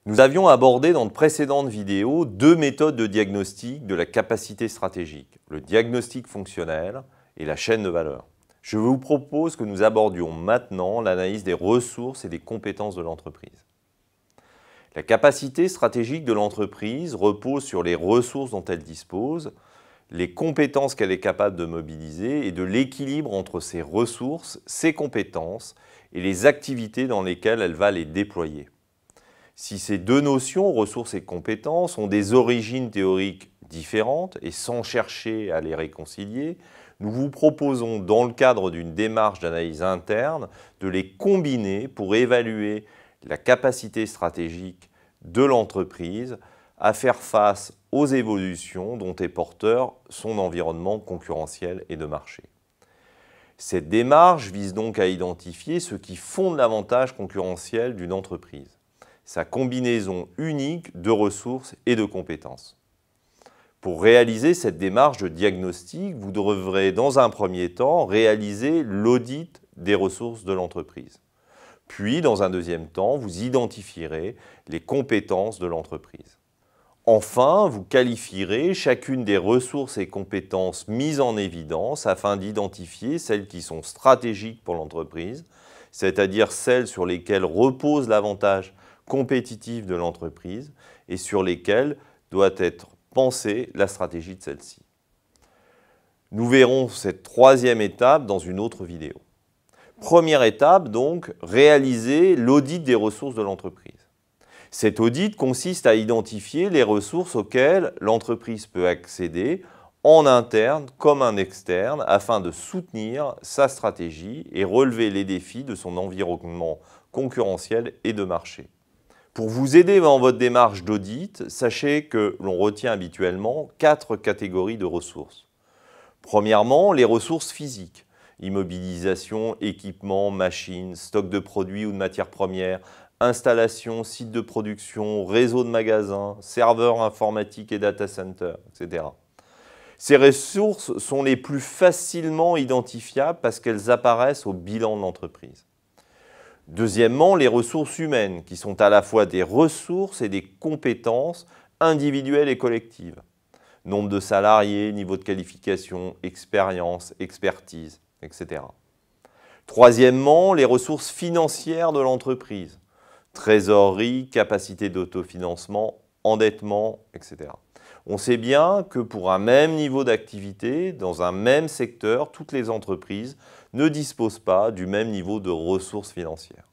Nous avions abordé dans de précédentes vidéos deux méthodes de diagnostic de la capacité stratégique, le diagnostic fonctionnel et la chaîne de valeur. Je vous propose que nous abordions maintenant l'analyse des ressources et des compétences de l'entreprise. La capacité stratégique de l'entreprise repose sur les ressources dont elle dispose, les compétences qu'elle est capable de mobiliser et de l'équilibre entre ces ressources, ses compétences et les activités dans lesquelles elle va les déployer. Si ces deux notions, ressources et compétences, ont des origines théoriques différentes et sans chercher à les réconcilier, nous vous proposons, dans le cadre d'une démarche d'analyse interne, de les combiner pour évaluer la capacité stratégique de l'entreprise à faire face aux évolutions dont est porteur son environnement concurrentiel et de marché. Cette démarche vise donc à identifier ce qui fonde l'avantage concurrentiel d'une entreprise, sa combinaison unique de ressources et de compétences. Pour réaliser cette démarche de diagnostic, vous devrez dans un premier temps réaliser l'audit des ressources de l'entreprise. Puis, dans un deuxième temps, vous identifierez les compétences de l'entreprise. Enfin, vous qualifierez chacune des ressources et compétences mises en évidence afin d'identifier celles qui sont stratégiques pour l'entreprise, c'est-à-dire celles sur lesquelles repose l'avantage compétitif de l'entreprise et sur lesquelles doit être pensée la stratégie de celle-ci. Nous verrons cette troisième étape dans une autre vidéo. Première étape donc, réaliser l'audit des ressources de l'entreprise. Cet audit consiste à identifier les ressources auxquelles l'entreprise peut accéder en interne comme en externe afin de soutenir sa stratégie et relever les défis de son environnement concurrentiel et de marché. Pour vous aider dans votre démarche d'audit, sachez que l'on retient habituellement 4 catégories de ressources. Premièrement, les ressources physiques, immobilisation, équipement, machines, stock de produits ou de matières premières, installation, site de production, réseau de magasins, serveurs informatiques et data centers, etc. Ces ressources sont les plus facilement identifiables parce qu'elles apparaissent au bilan de l'entreprise. Deuxièmement, les ressources humaines, qui sont à la fois des ressources et des compétences individuelles et collectives. Nombre de salariés, niveau de qualification, expérience, expertise, etc. Troisièmement, les ressources financières de l'entreprise. Trésorerie, capacité d'autofinancement, endettement, etc. On sait bien que pour un même niveau d'activité, dans un même secteur, toutes les entreprises ne disposent pas du même niveau de ressources financières.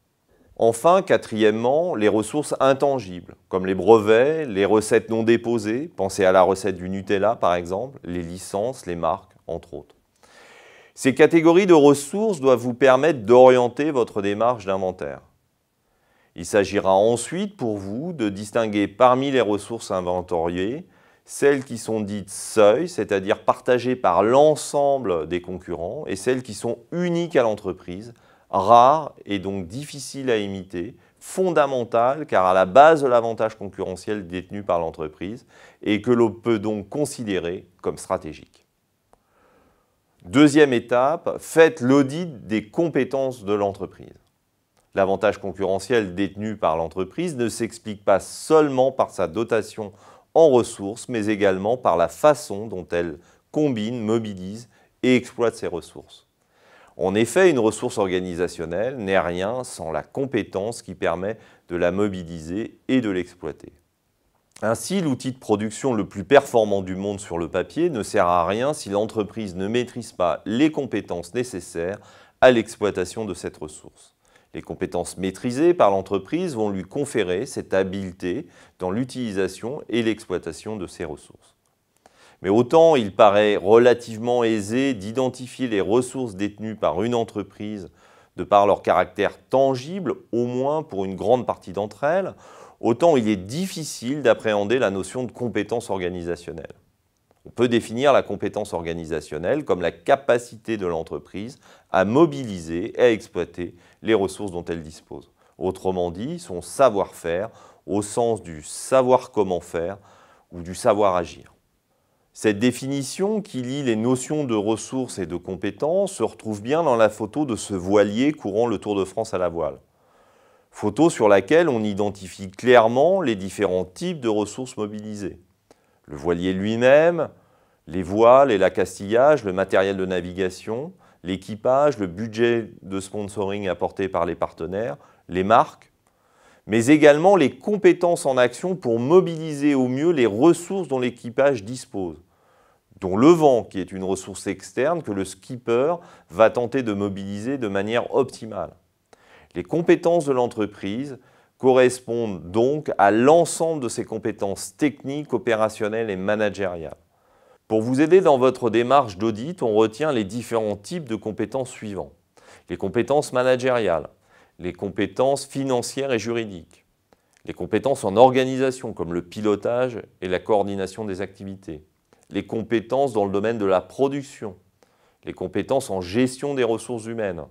Enfin, quatrièmement, les ressources intangibles, comme les brevets, les recettes non déposées, pensez à la recette du Nutella par exemple, les licences, les marques, entre autres. Ces catégories de ressources doivent vous permettre d'orienter votre démarche d'inventaire. Il s'agira ensuite pour vous de distinguer parmi les ressources inventoriées celles qui sont dites seuil, c'est-à-dire partagées par l'ensemble des concurrents, et celles qui sont uniques à l'entreprise, rares et donc difficiles à imiter, fondamentales car à la base de l'avantage concurrentiel détenu par l'entreprise et que l'on peut donc considérer comme stratégique. Deuxième étape, faites l'audit des compétences de l'entreprise. L'avantage concurrentiel détenu par l'entreprise ne s'explique pas seulement par sa dotation en ressources, mais également par la façon dont elle combine, mobilise et exploite ses ressources. En effet, une ressource organisationnelle n'est rien sans la compétence qui permet de la mobiliser et de l'exploiter. Ainsi, l'outil de production le plus performant du monde sur le papier ne sert à rien si l'entreprise ne maîtrise pas les compétences nécessaires à l'exploitation de cette ressource. Les compétences maîtrisées par l'entreprise vont lui conférer cette habileté dans l'utilisation et l'exploitation de ces ressources. Mais autant il paraît relativement aisé d'identifier les ressources détenues par une entreprise de par leur caractère tangible, au moins pour une grande partie d'entre elles, autant il est difficile d'appréhender la notion de compétence organisationnelle. On peut définir la compétence organisationnelle comme la capacité de l'entreprise à mobiliser et à exploiter les ressources dont elle dispose. Autrement dit, son savoir-faire au sens du savoir comment faire ou du savoir agir. Cette définition qui lie les notions de ressources et de compétences se retrouve bien dans la photo de ce voilier courant le Tour de France à la voile. Photo sur laquelle on identifie clairement les différents types de ressources mobilisées. Le voilier lui-même, les voiles et l'accastillage, le matériel de navigation, l'équipage, le budget de sponsoring apporté par les partenaires, les marques, mais également les compétences en action pour mobiliser au mieux les ressources dont l'équipage dispose, dont le vent, qui est une ressource externe que le skipper va tenter de mobiliser de manière optimale. Les compétences de l'entreprise correspondent donc à l'ensemble de ses compétences techniques, opérationnelles et managériales. Pour vous aider dans votre démarche d'audit, on retient les différents types de compétences suivants. Les compétences managériales, les compétences financières et juridiques, les compétences en organisation comme le pilotage et la coordination des activités, les compétences dans le domaine de la production, les compétences en gestion des ressources humaines,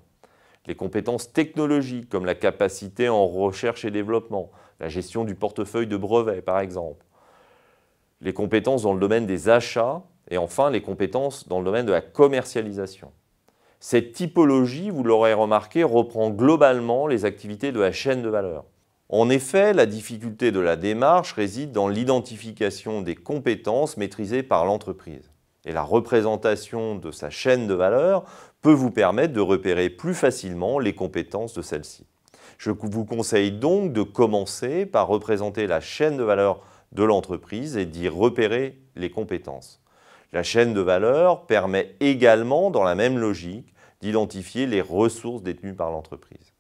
les compétences technologiques comme la capacité en recherche et développement, la gestion du portefeuille de brevets par exemple, les compétences dans le domaine des achats et enfin les compétences dans le domaine de la commercialisation. Cette typologie, vous l'aurez remarqué, reprend globalement les activités de la chaîne de valeur. En effet, la difficulté de la démarche réside dans l'identification des compétences maîtrisées par l'entreprise. Et la représentation de sa chaîne de valeur peut vous permettre de repérer plus facilement les compétences de celle-ci. Je vous conseille donc de commencer par représenter la chaîne de valeur de l'entreprise et d'y repérer les compétences. La chaîne de valeur permet également, dans la même logique, d'identifier les ressources détenues par l'entreprise.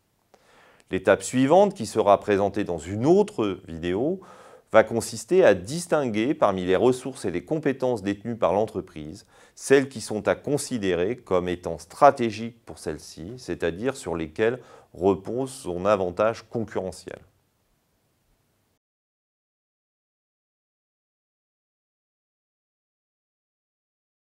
L'étape suivante, qui sera présentée dans une autre vidéo, va consister à distinguer parmi les ressources et les compétences détenues par l'entreprise, celles qui sont à considérer comme étant stratégiques pour celle-ci, c'est-à-dire sur lesquelles repose son avantage concurrentiel.